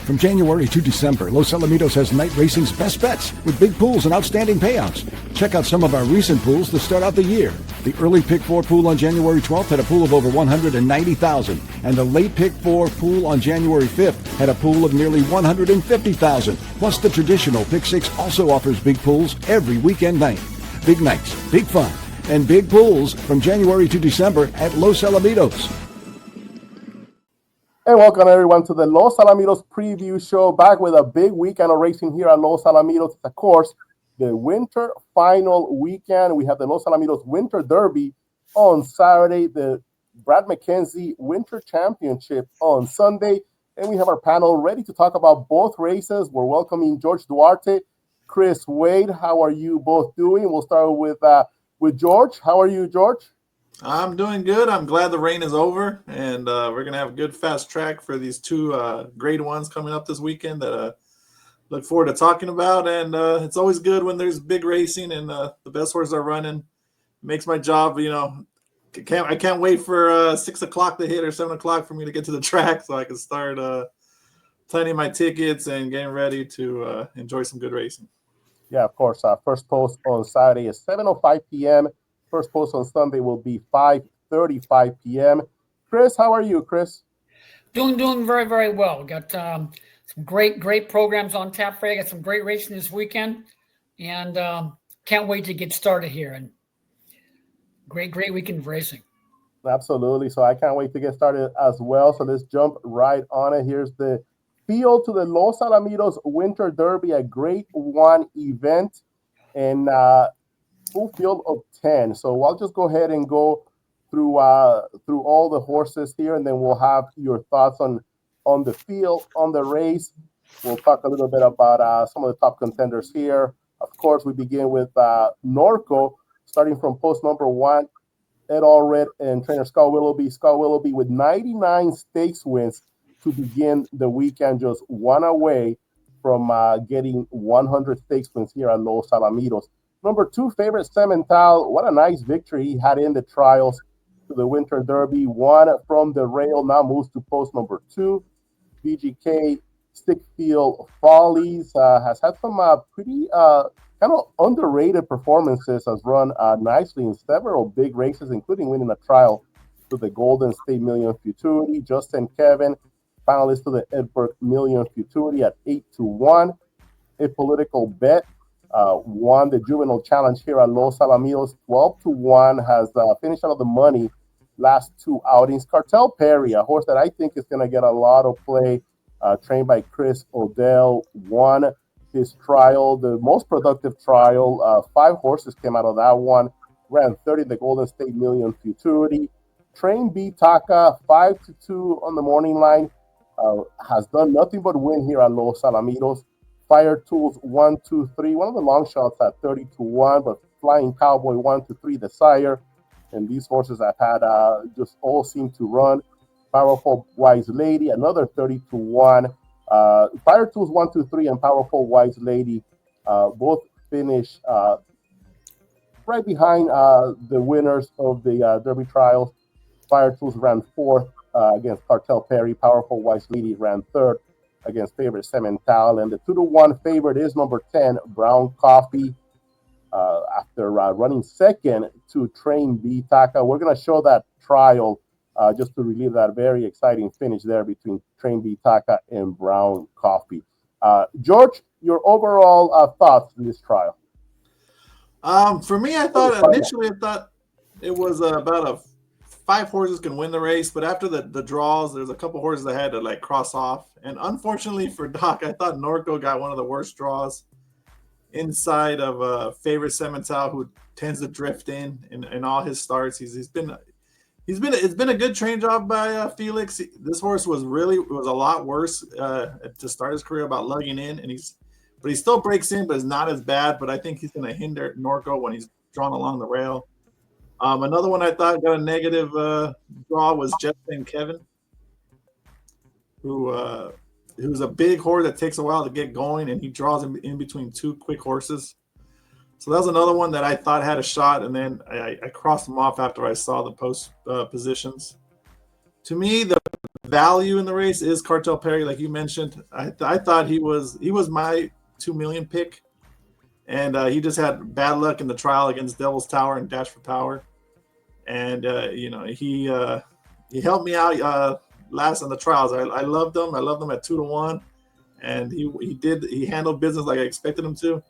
From January to December, Los Alamitos has night racing's best bets with big pools and outstanding payouts. Check out some of our recent pools to start out the year. The early Pick 4 pool on January 12th had a pool of over $190,000, and the late Pick 4 pool on January 5th had a pool of nearly $150,000. Plus, the traditional Pick 6 also offers big pools every weekend night. Big nights, big fun, and big pools from January to December at Los Alamitos. And welcome everyone to the Los Alamitos preview show, back with a big weekend of racing here at Los Alamitos. Of course, the winter final weekend. We have the Los Alamitos Winter Derby on Saturday, the Brad McKinzie Winter Championship on Sunday, and we have our panel ready to talk about both races. We're welcoming George Duarte, Chris Wade. How are you both doing? We'll start with George. How are you, George? I'm doing good. I'm glad the rain is over, and we're going to have a good fast track for these two grade ones coming up this weekend that look forward to talking about. And it's always good when there's big racing and the best horses are running. It makes my job, I can't wait for 6 o'clock to hit or 7 o'clock for me to get to the track so I can start planning my tickets and getting ready to enjoy some good racing. Yeah, of course. First post on Saturday is 7:05 p.m. First post on Sunday will be 5:35 p.m. Chris, how are you, Chris? Doing very, very well. Got some great programs on tap for you. Got some great racing this weekend, and can't wait to get started here. And great weekend of racing. Absolutely. So I can't wait to get started as well. So let's jump right on it. Here's the field to the Los Alamitos Winter Derby, a Grade 1 event, and full field of 10. So I'll just go ahead and go through all the horses here, and then we'll have your thoughts on the field, on the race. We'll talk a little bit about some of the top contenders here. Of course, we begin with Norco, starting from post number 1, Ed Allred and trainer Scott Willoughby. Scott Willoughby with 99 stakes wins to begin the weekend, just one away from getting 100 stakes wins here at Los Alamitos. Number 2 favorite, Semental. What a nice victory he had in the trials to the Winter Derby. Won from the rail, now moves to post number 2. BGK Stickfield Follies has had some pretty kind of underrated performances, has run nicely in several big races, including winning a trial to the Golden State Million Futurity. Justin Kevin, finalist to the Edberg Million Futurity at 8-1. A Political Bet won the Juvenile Challenge here at Los Alamitos, 12-1, has finished out of the money last 2 outings. Cartel Perry, a horse that I think is going to get a lot of play, trained by Chris Odell, won his trial, the most productive trial. 5 horses came out of that one, ran 30 the Golden State Million Futurity. Train B Taka, 5-2 on the morning line, has done nothing but win here at Los Alamitos. Fire Tools 1-2-3, one of the long shots at 30-1, but Flying Cowboy 1-3 the sire. And these horses have had just all seem to run. Powerful Wise Lady, another 30-1. Fire Tools 1-3 and Powerful Wise Lady both finish right behind the winners of the Derby trials. Fire Tools ran 4th against Cartel Perry. Powerful Wise Lady ran 3rd against favorite Semental, and the 2-1 favorite is number 10, Brown Coffee, after running 2nd to Train B Taka. We're going to show that trial just to relieve that very exciting finish there between Train B Taka and Brown Coffee. George, your overall thoughts in this trial? For me, I thought it was about a 5 horses can win the race, but after the draws, there's a couple horses that had to cross off. And unfortunately for Doc, I thought Norco got one of the worst draws inside of favorite Semental, who tends to drift in all his starts. It's been a good train job by Felix. This horse was a lot worse to start his career about lugging in, but he still breaks in, but it's not as bad. But I think he's going to hinder Norco when he's drawn along the rail. Another one I thought got a negative draw was Justin Kevin, who's a big horse that takes a while to get going, and he draws in between 2 quick horses. So that was another one that I thought had a shot, and then I crossed them off after I saw the post positions. To me, the value in the race is Cartel Perry, like you mentioned. I thought he was my 2 million pick, and he just had bad luck in the trial against Devil's Tower and Dash for Power, and he helped me out last in the trials. I loved him. I loved him at 2-1, and he handled business like I expected him to.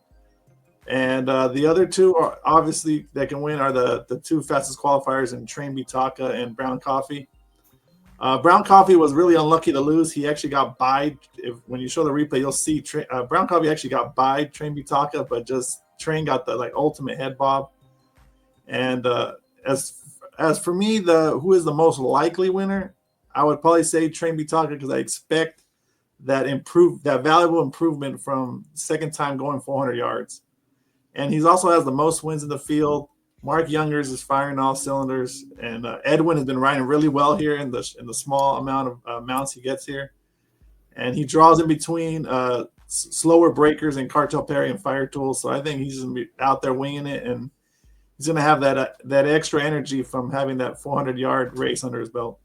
And the other two are obviously that can win are the two fastest qualifiers in Train B Taka and Brown Coffee. Brown Coffee was really unlucky to lose. He actually got buyed. When you show the replay, you'll see Brown Coffee actually got buyed Train B Taka, but just Train got the ultimate head bob. And as for me, who is the most likely winner, I would probably say Train B Taka because I expect that valuable improvement from second time going 400 yards. And he also has the most wins in the field. Mark Youngers is firing all cylinders, and Edwin has been riding really well here in the small amount of mounts he gets here. And he draws in between slower breakers and Cartel Perry and Fire Tools. So I think he's going to be out there winging it, and he's going to have that extra energy from having that 400-yard race under his belt.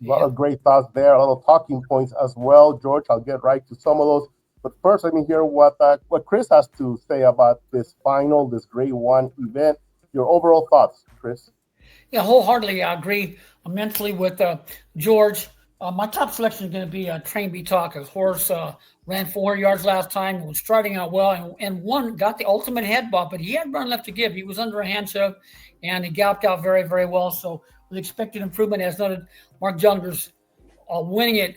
A lot of great thoughts there, a lot of talking points as well, George. I'll get right to some of those. But first, let me hear what Chris has to say about this Grade 1 event. Your overall thoughts, Chris? Yeah, wholeheartedly, I agree immensely with George. My top selection is going to be Train B Taka. His horse ran 400 yards last time, was starting out well, and got the ultimate head bob, but he had run left to give. He was under a hand shove, and he galloped out very, very well. So with expected improvement, as noted, Mark Youngers winning it,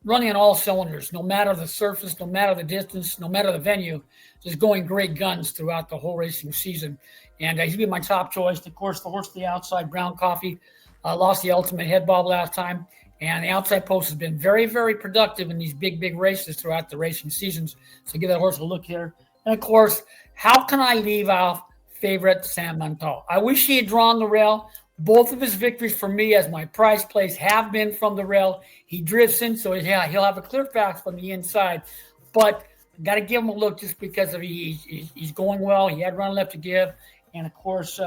running on all cylinders, no matter the surface, no matter the distance, no matter the venue, just going great guns throughout the whole racing season. And he's been my top choice. Of course, the horse to the outside, Brown Coffee, lost the ultimate head bob last time. And the outside post has been very, very productive in these big, big races throughout the racing seasons. So give that horse a look here. And, of course, how can I leave off favorite Sam Montal? I wish he had drawn the rail. Both of his victories for me as my prize plays have been from the rail. He drifts in, so he'll have a clear path from the inside. But got to give him a look just because of he's going well. He had run left to give. And, of course,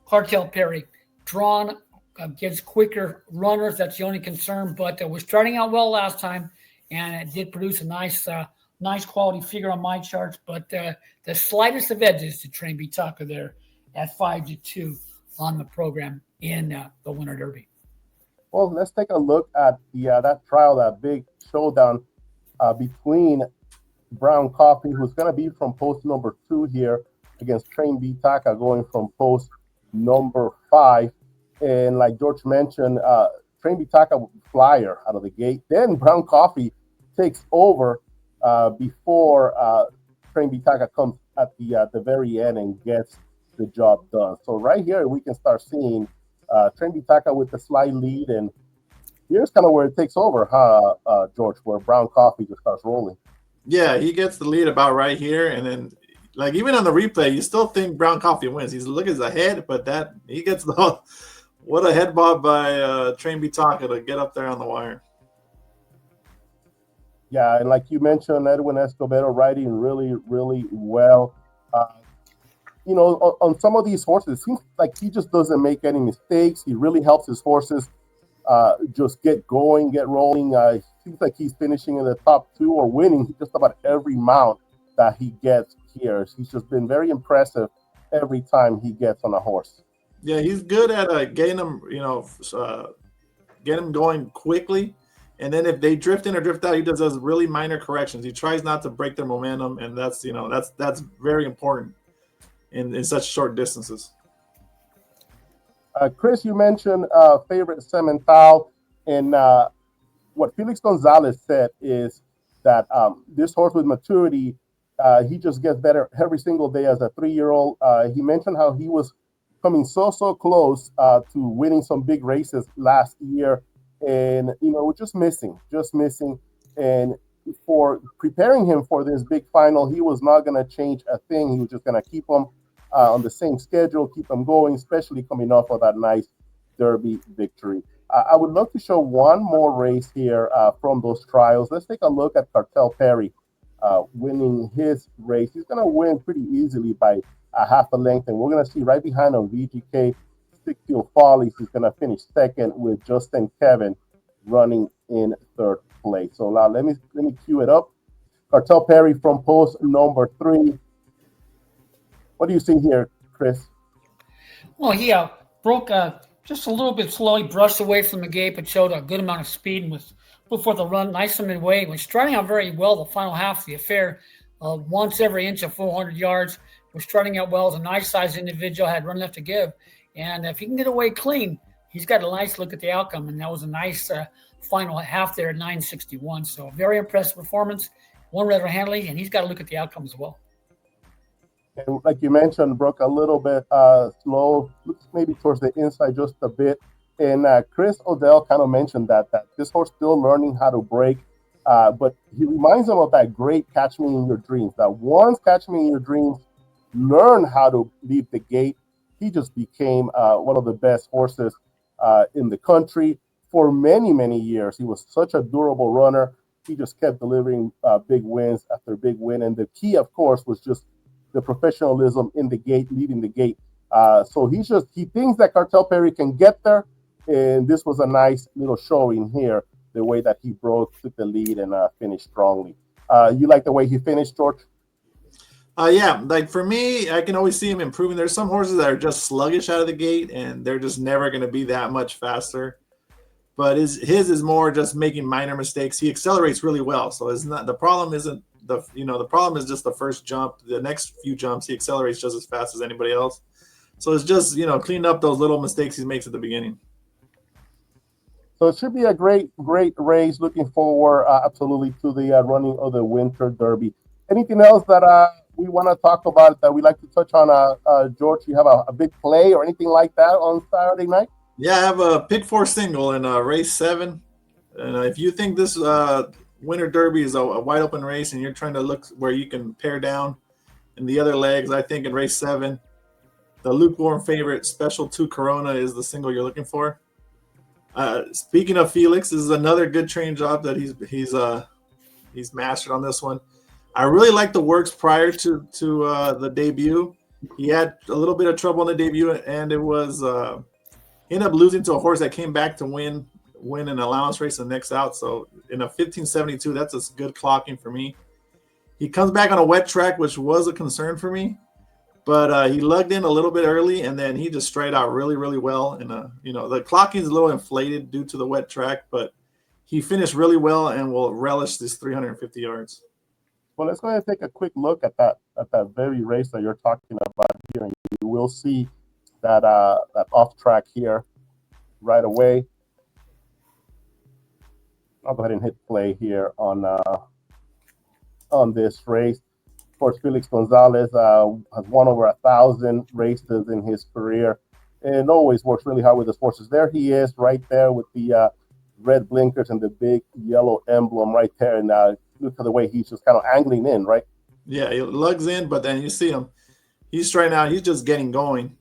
Cartel Perry, drawn against quicker runners. That's the only concern. But we're starting out well last time, and it did produce a nice quality figure on my charts. But the slightest of edges to Train B Taka there at 5-2 on the program in the Winter Derby. Well, let's take a look at that trial, that big showdown between Brown Coffee, who's going to be from post number 2 here, against Train B Taka, going from post number 5. And like George mentioned, Train B Taka flyer out of the gate. Then Brown Coffee takes over before Train B Taka comes at the very end and gets the job done. So right here we can start seeing Train B Taka with the slight lead, and here's kind of where it takes over, George, where Brown Coffee just starts rolling. Yeah, he gets the lead about right here, and then like even on the replay, you still think Brown Coffee wins. He's looking ahead, but that he gets the what a head bob by Train B Taka to get up there on the wire. Yeah, and like you mentioned, Edwin Escobedo riding really, really well. On some of these horses, it seems like he just doesn't make any mistakes. He really helps his horses just get going, get rolling. It seems like he's finishing in the top 2 or winning just about every mount that he gets here. He's just been very impressive every time he gets on a horse. Yeah, he's good at getting them, getting them going quickly. And then if they drift in or drift out, he does those really minor corrections. He tries not to break their momentum, and that's very important in such short distances. Chris, you mentioned favorite Semental, and what Felix Gonzalez said is that this horse with maturity, he just gets better every single day as a 3-year-old. He mentioned how he was coming so close to winning some big races last year, and just missing. And for preparing him for this big final, he was not going to change a thing. He was just going to keep him on the same schedule, keep them going, especially coming off of that nice Derby victory. I would love to show one more race here from those trials. Let's take a look at Cartel Perry winning his race. He's going to win pretty easily by a half a length, and we're going to see right behind him VGK Stickfield Follies is going to finish second with Justin Kevin running in third place. So now let me cue it up. Cartel Perry from post number 3. What do you see here, Chris? Well, he broke just a little bit slowly, brushed away from the gate, but showed a good amount of speed and was before the run, nice and midway. Was starting out very well the final half of the affair. Once every inch of 400 yards. Was starting out well as a nice sized individual, had run left to give. And if he can get away clean, he's got a nice look at the outcome. And that was a nice final half there at 9:61. So very impressive performance. One rather handily, and he's got to look at the outcome as well. And like you mentioned, Brooke, a little bit slow, looks maybe towards the inside just a bit. And Chris Odell kind of mentioned that this horse still learning how to break, but he reminds him of that great Catch Me in Your Dreams. That once Catch Me in Your Dreams learned how to leave the gate, he just became one of the best horses in the country for many, many years. He was such a durable runner. He just kept delivering big wins after big win. And the key, of course, was just the professionalism in the gate, leading the gate. So he thinks that Cartel Perry can get there. And this was a nice little showing here, the way that he took the lead and finished strongly. You like the way he finished, George? Yeah, like for me, I can always see him improving. There's some horses that are just sluggish out of the gate, and they're just never going to be that much faster. But his is more just making minor mistakes. He accelerates really well, so it's not the problem. Isn't the problem is just the first jump. The next few jumps, he accelerates just as fast as anybody else. So it's just cleaning up those little mistakes he makes at the beginning. So it should be a great race. Looking forward, absolutely, to the running of the Winter Derby. Anything else that we want to talk about that we like to touch on, George? You have a big play or anything like that on Saturday night? Yeah, I have a pick 4 single in race 7. And if you think this Winter Derby is a wide open race and you're trying to look where you can pare down in the other legs, I think in race 7, the lukewarm favorite Special 2 Corona is the single you're looking for. Speaking of Felix, this is another good train job that he's mastered on this one. I really like the works prior to the debut. He had a little bit of trouble in the debut, and it was ended up losing to a horse that came back to win an allowance race the next out. So in a 1572, that's a good clocking for me. He comes back on a wet track, which was a concern for me, but he lugged in a little bit early, and then he just straight out really, really well. And the clocking is a little inflated due to the wet track, but he finished really well and will relish this 350 yards. Well, let's go ahead and take a quick look at that very race that you're talking about here, and you will see that off track here right away. I'll go ahead and hit play here on this race. Of course, Felix Gonzalez has won over 1,000 races in his career and always works really hard with his horses. There he is right there with the red blinkers and the big yellow emblem right there. And look at the way he's just kind of angling in, right? Yeah, he lugs in, but then you see him. He's straight out. He's just getting going.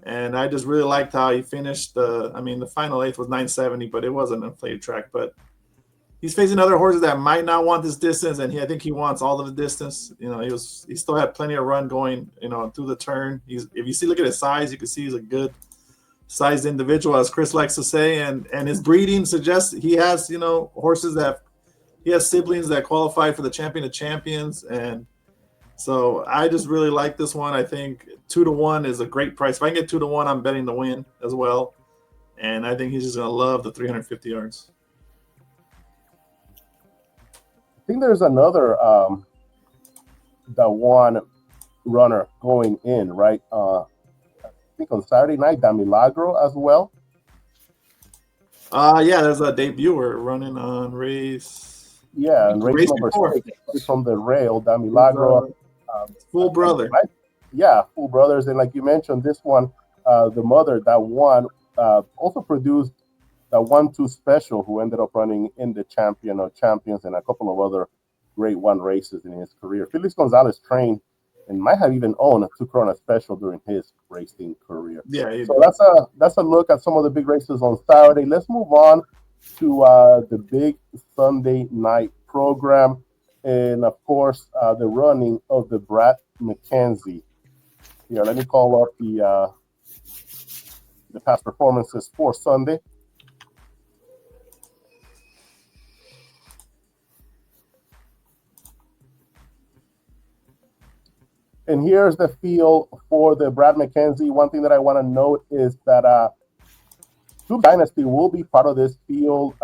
And I just really liked how he finished. The final 8th was 970, but it wasn't an inflated track. But he's facing other horses that might not want this distance, and I think he wants all of the distance. He still had plenty of run going, through the turn. If you look at his size, you can see he's a good sized individual, as Chris likes to say, and his breeding suggests he has, horses that he has siblings that qualify for the Champion of Champions, and so I just really like this one. I think 2-1 is a great price. If I can get 2-1, I'm betting to win as well, and I think he's just gonna love the 350 yards. I think there's another the one runner going in, right? I think on Saturday night, Da Milagro as well. Yeah, there's a debuter running on race. Yeah, and race number 6 from the rail, Da Milagro. Full brother. Right? Yeah, full brothers. And like you mentioned, this one, the mother that won, also produced the 1-2 special, who ended up running in the Champion of Champions and a couple of other Grade 1 races in his career. Felix Gonzalez trained and might have even owned a 2 Corona special during his racing career. Yeah. So that's a look at some of the big races on Saturday. Let's move on to the big Sunday night program, and of course the running of the Brad McKinzie. Here, let me call up the past performances for Sunday. And here's the field for the Brad McKenzie. One thing that I want to note is that Scoop Dynasty will be part of this field.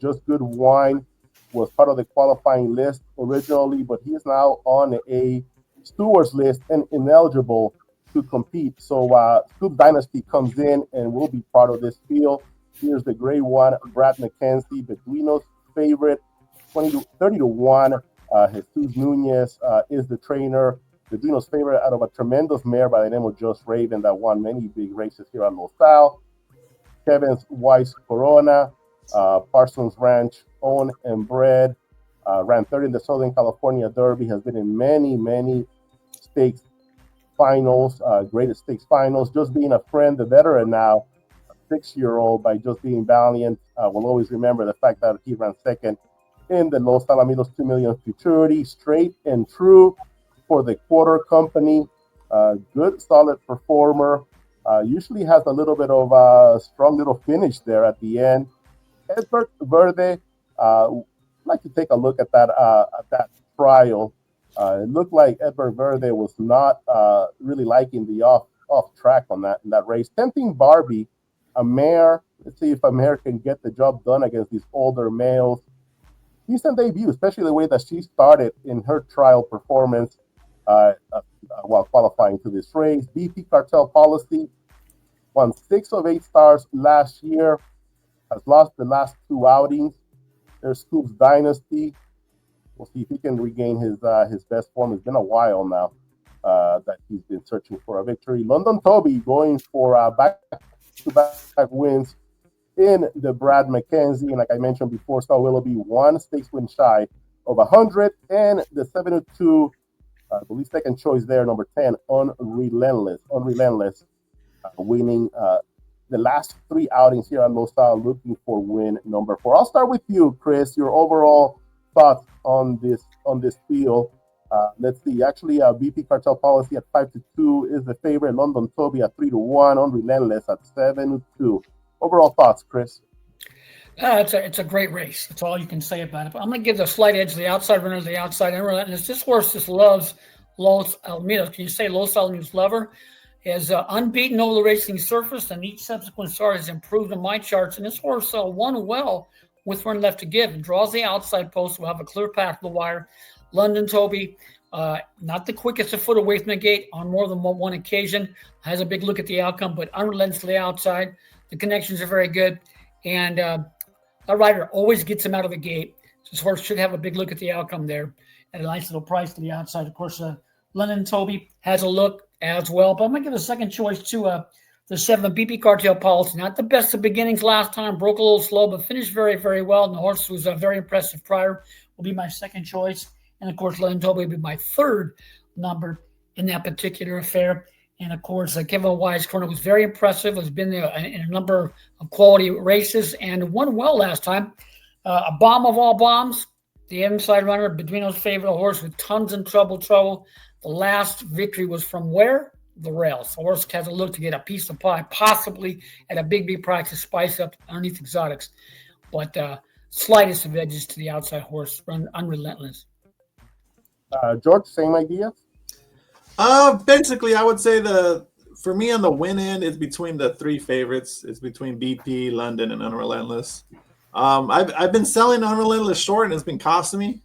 Just Good Wine was part of the qualifying list originally, but he is now on a stewards list and ineligible to compete. So Scoop Dynasty comes in and will be part of this field. Here's the gray one, Brad McKenzie, Beduino's favorite, 30 to 1. Jesus Nunez is the trainer. Beduino's favorite out of a tremendous mare by the name of Just Raven that won many big races here at Los Al. Kevin's Weiss Corona, Parsons Ranch, owned and bred, ran third in the Southern California Derby, has been in many stakes finals, greatest stakes finals. Just being a friend, the veteran now, a 6-year-old by Just Being Valiant, will always remember the fact that he ran second in the Los Alamitos 2 million futurity, straight and true for the quarter company. Good, solid performer. Usually has a little bit of a strong little finish there at the end. Edward Verde, I'd like to take a look at that trial. It looked like Edward Verde was not really liking the off track on in that race. Tempting Barbie, a mare. Let's see if a mare can get the job done against these older males. Decent debut, especially the way that she started in her trial performance while qualifying to this race. BP Cartel Policy won 6 of 8 stars last year, has lost the last 2 outings. There's Scoop's Dynasty. We'll see if he can regain his best form. It's been a while now that he's been searching for a victory. London Toby going for back-to-back wins in the Brad McKenzie. And like I mentioned before, Star Willoughby 1 stakes win shy of 100. And the 72, I believe second choice there, number 10, Unrelentless, winning the last 3 outings here at Los Al, looking for win number 4. I'll start with you, Chris. Your overall thoughts on this field. Let's see. Actually, BP Cartel Policy at 5 to 2 is the favorite. London Toby at 3 to 1. Unrelentless at 7 to 2. Overall thoughts, Chris? It's a great race. That's all you can say about it. But I'm going to give the slight edge to the outside runner, the outside Unrelentless. This horse just loves Los Alamitos. Can you say Los Alamitos lover? Is unbeaten over the racing surface, and each subsequent start has improved in my charts. And this horse won well with run left to give and draws the outside post. Will have a clear path to the wire. London Toby, not the quickest a foot away from the gate on more than one occasion. Has a big look at the outcome, but unrelentlessly outside. The connections are very good. And a rider always gets him out of the gate. So this horse should have a big look at the outcome there at a nice little price to the outside. Of course, London Toby has a look as well, but I'm going to give a second choice to the 7 BP Cartel Policy. Not the best of beginnings last time, broke a little slow, but finished very, very well. And the horse was very impressive prior, will be my second choice. And of course, London Toby will be my third number in that particular affair. And of course, Kevin Weiss Corner was very impressive, has been there in a number of quality races and won well last time. A bomb of all bombs, the inside runner, Beduino's favorite horse with tons of trouble. The last victory was from where? The rails. The horse has a look to get a piece of pie, possibly at a big price to spice up underneath exotics. But slightest of edges to the outside horse, run Unrelentless. George, same idea? Basically, I would say for me on the win end, it's between the 3 favorites. It's between BP, London, and Unrelentless. I've been selling Unrelentless short, and it's been costing me.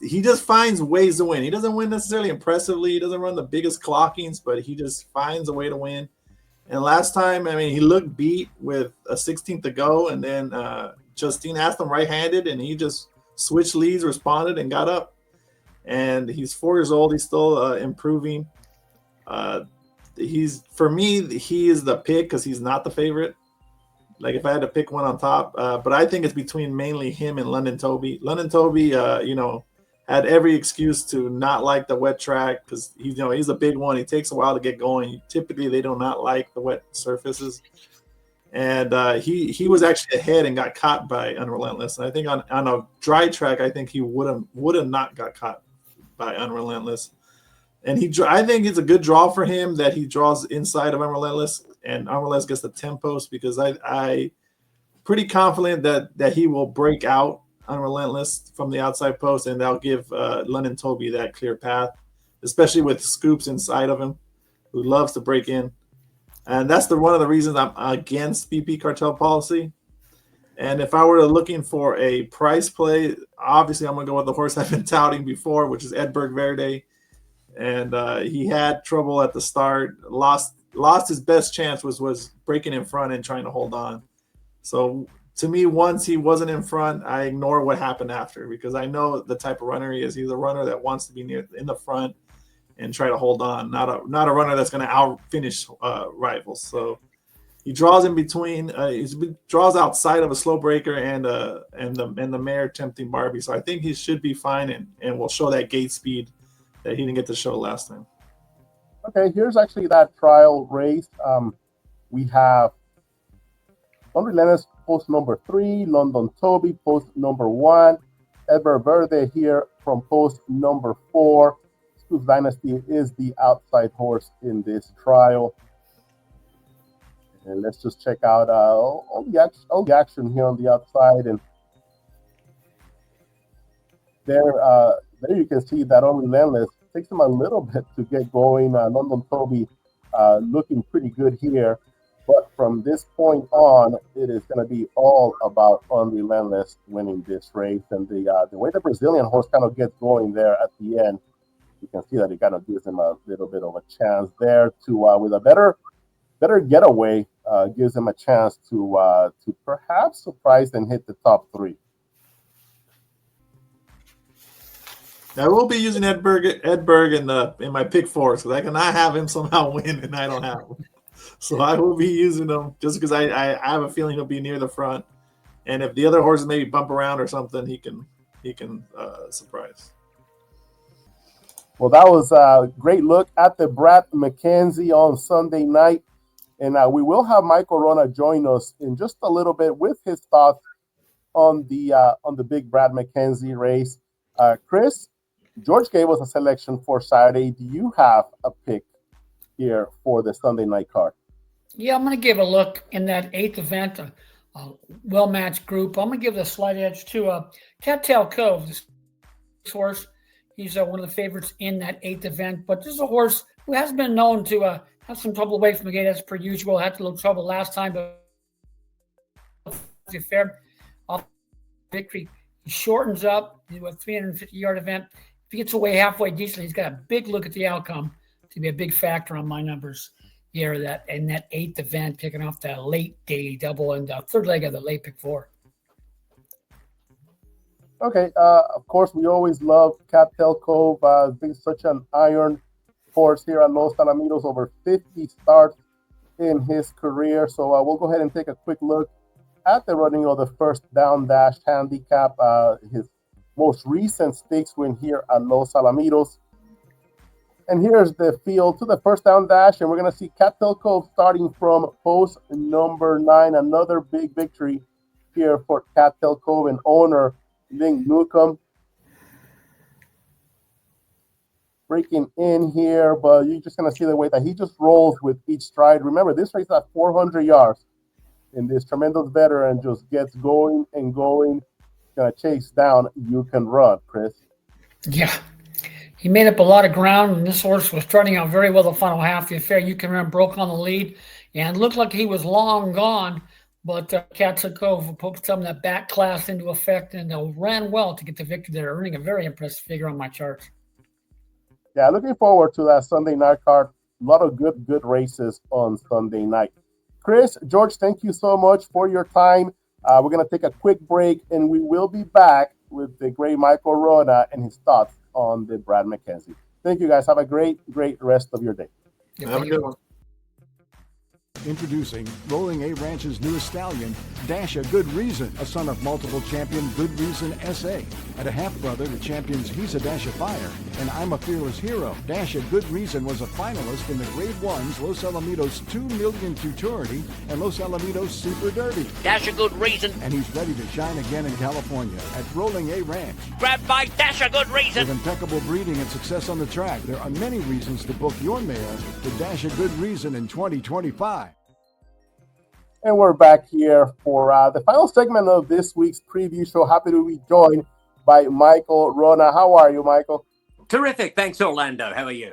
He just finds ways to win. He doesn't win necessarily impressively. He doesn't run the biggest clockings, but he just finds a way to win. And last time, he looked beat with a 16th to go, and then Justine asked him right-handed, and he just switched leads, responded, and got up. And he's 4 years old. He's still improving. For me, he is the pick because he's not the favorite. Like if I had to pick one on top, but I think it's between mainly him and London Toby. London Toby, had every excuse to not like the wet track because he's a big one. He takes a while to get going. Typically, they do not like the wet surfaces, and he was actually ahead and got caught by Unrelentless. And I think on a dry track, I think he would have not got caught by Unrelentless. And I think it's a good draw for him that he draws inside of Unrelentless, and Unrelentless gets the 10 post, because I pretty confident that he will break out Unrelentless from the outside post, and that'll give London Toby that clear path, especially with scoops inside of him, who loves to break in. And that's one of the reasons I'm against BP cartel policy. And if I were looking for a price play, obviously I'm going to go with the horse I've been touting before, which is Edberg Verde. And he had trouble at the start, lost his best chance was breaking in front and trying to hold on. So to me, once he wasn't in front, I ignore what happened after, because I know the type of runner he is. He's a runner that wants to be in the front and try to hold on, not a runner that's going to out finish rivals. So he draws in between. He draws outside of a slow breaker and the mare tempting Barbie. So I think he should be fine and will show that gate speed that he didn't get to show last time. Okay, here's actually that trial race. We have Unrelentless post number 3, London Toby post number 1, Ever Verde here from post number 4. Scoops Dynasty is the outside horse in this trial. And let's just check out all the action here on the outside. And there you can see that Unrelentless takes him a little bit to get going. London Toby looking pretty good here. But from this point on, it is going to be all about Unrelentless winning this race. And the way the Brazilian horse kind of gets going there at the end, you can see that it kind of gives him a little bit of a chance there to, with a better getaway, gives him a chance to perhaps surprise and hit the top 3. I will be using Edberg in my pick 4, because I cannot have him somehow win and I don't have him. So I will be using him just because I have a feeling he'll be near the front, and if the other horses maybe bump around or something, he can surprise. Well, that was a great look at the Brad McKinzie on Sunday night, and we will have Michael Wrona join us in just a little bit with his thoughts on the big Brad McKinzie race. Chris, George gave us a selection for Saturday. Do you have a pick here for the Sunday night card? Yeah, I'm going to give a look in that 8th event, a well-matched group. I'm going to give the slight edge to Cattail Cove, this horse. He's one of the favorites in that 8th event, but this is a horse who has been known to have some trouble away from the gate, as per usual. Had a little trouble last time, but fair off victory. He shortens up into a 350-yard event. If he gets away halfway decently, he's got a big look at the outcome to be a big factor on my numbers here. That in that 8th event, kicking off that late daily double and third leg of the late pick 4. Okay, of course, we always love Cattail Cove. Being such an iron horse here at Los Alamitos, over 50 starts in his career. So we'll go ahead and take a quick look at the running of the first down dash handicap. His most recent stakes win here at Los Alamitos. And here's the field to the first down dash, and we're going to see Cattail Cove starting from post number 9. Another big victory here for Cattail Cove and owner Link Newcomb. Breaking in here, but you're just going to see the way that he just rolls with each stride. Remember, this race at 400 yards, and this tremendous veteran just gets going and going. Going to chase down You Can Run, Chris. Yeah. He made up a lot of ground, and this horse was starting out very well the final half of the affair. You Can Run broke on the lead and looked like he was long gone, but Cattail Cove put some of that back class into effect and ran well to get the victory there, earning a very impressive figure on my chart. Yeah, looking forward to that Sunday night card. A lot of good races on Sunday night. Chris, George, thank you so much for your time. We're going to take a quick break, and we will be back with the great Michael Wrona and his thoughts on the Brad McKinzie. Thank you, guys. Have a great rest of your day. Have a good one. Introducing Rolling A Ranch's newest stallion, Dash a Good Reason, a son of multiple champion Good Reason SA. And a half-brother to champions He's a Dash of Fire and I'm a Fearless Hero. Dash a Good Reason was a finalist in the Grade 1's Los Alamitos 2 Million Futurity and Los Alamitos Super Derby. Dash a Good Reason. And he's ready to shine again in California at Rolling A Ranch. Grab my Dash a Good Reason. With impeccable breeding and success on the track, there are many reasons to book your mare to Dash a Good Reason in 2025. And we're back here for the final segment of this week's preview show. Happy to be joined by Michael Wrona. How are you, Michael? Terrific. Thanks, Orlando. How are you?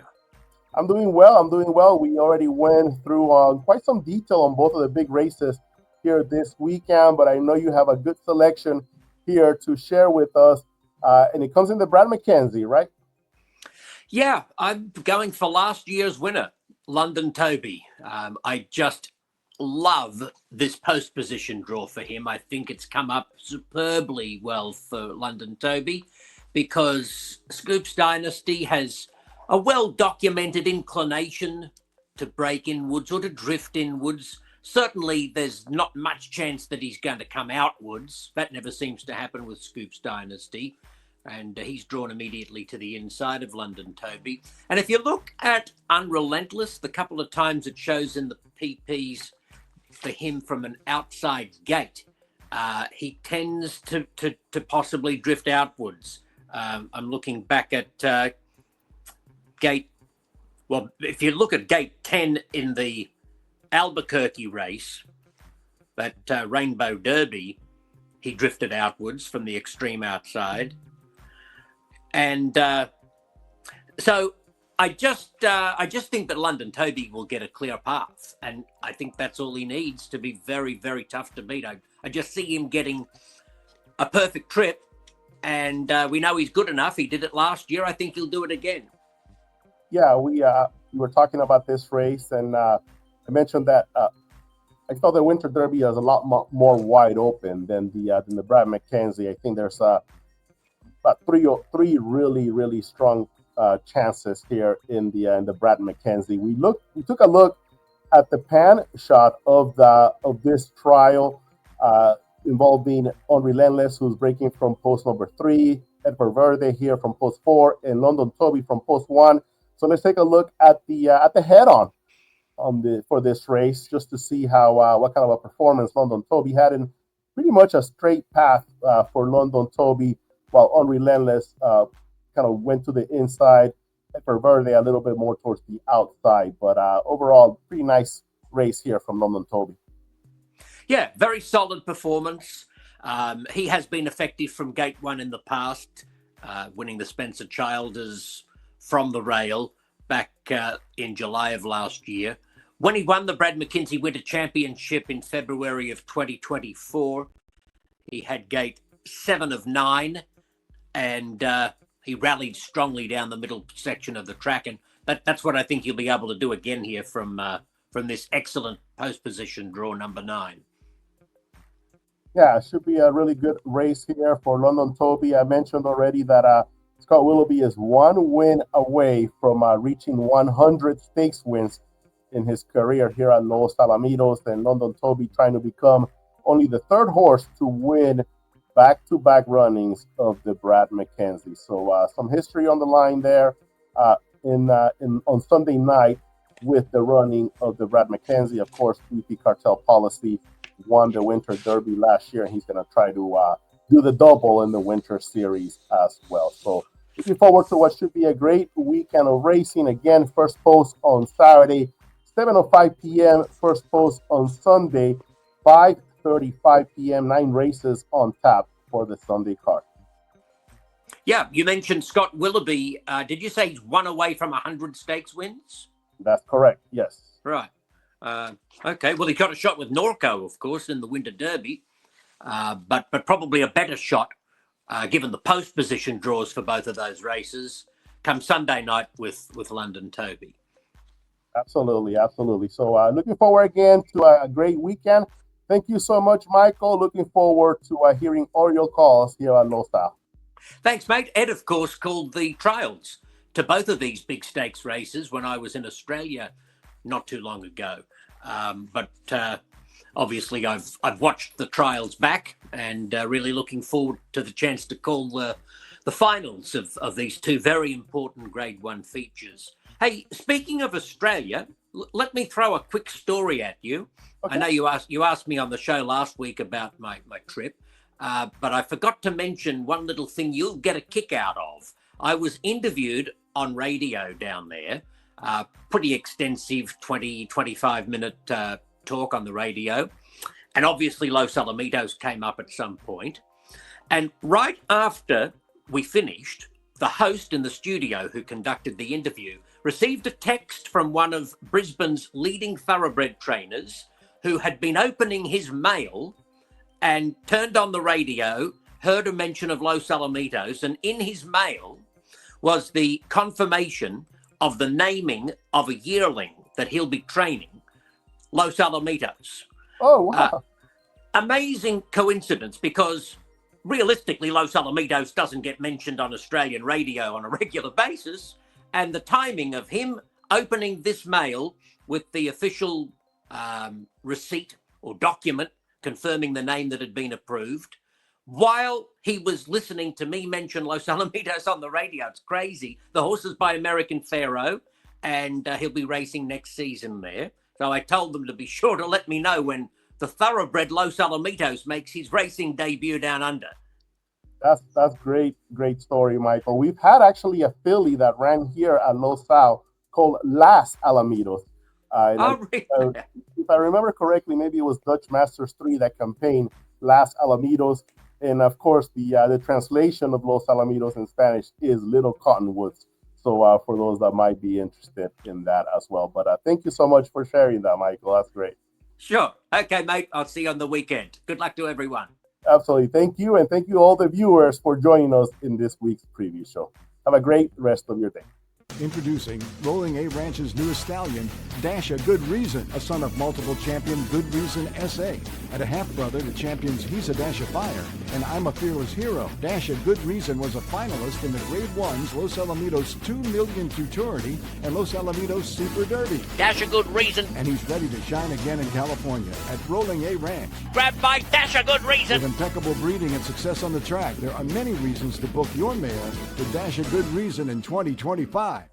I'm doing well. We already went through quite some detail on both of the big races here this weekend, but I know you have a good selection here to share with us. And it comes in the Brad McKinzie, right? Yeah, I'm going for last year's winner, London Toby. I just love this post position draw for him. I think it's come up superbly well for London Toby because Scoops Dynasty has a well-documented inclination to break inwards or to drift inwards. Certainly, there's not much chance that he's going to come outwards. That never seems to happen with Scoops Dynasty. And he's drawn immediately to the inside of London Toby. And if you look at Unrelentless, the couple of times it shows in the PPs for him from an outside gate, he tends to possibly drift outwards. I'm looking back at gate. Well, if you look at gate 10 in the Albuquerque race, that Rainbow Derby, he drifted outwards from the extreme outside. And so I just think that London Toby will get a clear path, and I think that's all he needs to be very, very tough to beat. I just see him getting a perfect trip, and we know he's good enough. He did it last year. I think he'll do it again. Yeah, we were talking about this race, and I mentioned that I thought the Winter Derby is a lot more wide open than the Brad McKenzie. I think there's about three really, really strong chances here in the Brad McKenzie. We took a look at the pan shot of this trial involving Unrelentless, who's breaking from post number 3, Edward Verde here from post 4, and London Toby from post 1. So let's take a look at the head-on for this race, just to see how what kind of a performance London Toby had, in pretty much a straight path for London Toby, while Unrelentless kind of went to the inside, and for Verde a little bit more towards the outside. But overall, pretty nice race here from London Toby. Yeah, very solid performance. He has been effective from gate 1 in the past, winning the Spencer Childers from the rail back in July of last year. When he won the Brad McKinzie Winter Championship in February of 2024, he had gate 7 of 9, and he rallied strongly down the middle section of the track. And that's what I think he'll be able to do again here from this excellent post position draw number 9. Yeah, it should be a really good race here for London Toby. I mentioned already that Scott Willoughby is one win away from reaching 100 stakes wins in his career here at Los Alamitos, and London Toby trying to become only the 3rd horse to win back-to-back runnings of the Brad McKenzie. So some history on the line there on Sunday night with the running of the Brad McKenzie. Of course, BP Cartel Policy won the Winter Derby last year, and he's going to try to do the double in the Winter Series as well. So looking forward to what should be a great weekend of racing. Again, first post on Saturday, 7:05 p.m. First post on Sunday, 5:35 p.m. 9 races on tap for the Sunday card. Yeah, you mentioned Scott Willoughby. Did you say he's one away from 100 stakes wins? That's correct, yes. Right. Okay, well, he got a shot with Norco, of course, in the Winter Derby, but probably a better shot, given the post position draws for both of those races, come Sunday night with London Toby. Absolutely. So looking forward again to a great weekend. Thank you so much, Michael. Looking forward to hearing all your calls here at Los Al. Thanks, mate. Ed, of course, called the trials to both of these big stakes races when I was in Australia not too long ago. But obviously, I've watched the trials back and really looking forward to the chance to call the finals of these two very important Grade 1 features. Hey, speaking of Australia, let me throw a quick story at you. Okay. I know you asked me on the show last week about my trip, but I forgot to mention one little thing you'll get a kick out of. I was interviewed on radio down there, pretty extensive 20, 25-minute talk on the radio. And obviously Los Alamitos came up at some point. And right after we finished, the host in the studio who conducted the interview received a text from one of Brisbane's leading thoroughbred trainers who had been opening his mail and turned on the radio, heard a mention of Los Alamitos, and in his mail was the confirmation of the naming of a yearling that he'll be training, Los Alamitos. Oh, wow. Amazing coincidence, because realistically, Los Alamitos doesn't get mentioned on Australian radio on a regular basis. And the timing of him opening this mail with the official receipt or document confirming the name that had been approved, while he was listening to me mention Los Alamitos on the radio. It's crazy. The horse is by American Pharaoh, and he'll be racing next season there. So I told them to be sure to let me know when the thoroughbred Los Alamitos makes his racing debut down under. That's great story, Michael. We've had actually a filly that ran here at Los Al called Las Alamitos. Really? If I remember correctly, maybe it was Dutch Masters 3 that campaigned Las Alamitos. And of course, the translation of Los Alamitos in Spanish is Little Cottonwoods. So for those that might be interested in that as well. But thank you so much for sharing that, Michael. That's great. Sure. Okay, mate. I'll see you on the weekend. Good luck to everyone. Absolutely. Thank you. And thank you all the viewers for joining us in this week's preview show. Have a great rest of your day. Introducing Rolling A Ranch's newest stallion, Dasha Good Reason, a son of multiple champion Good Reason S.A. and a half-brother to champions He's a Dash of Fire and I'm a Fearless Hero. Dasha Good Reason was a finalist in the Grade 1's Los Alamitos 2 Million Futurity and Los Alamitos Super Derby. Dasha Good Reason. And he's ready to shine again in California at Rolling A Ranch. Grabbed by Dasha Good Reason. With impeccable breeding and success on the track, there are many reasons to book your mare to Dasha Good Reason in 2025.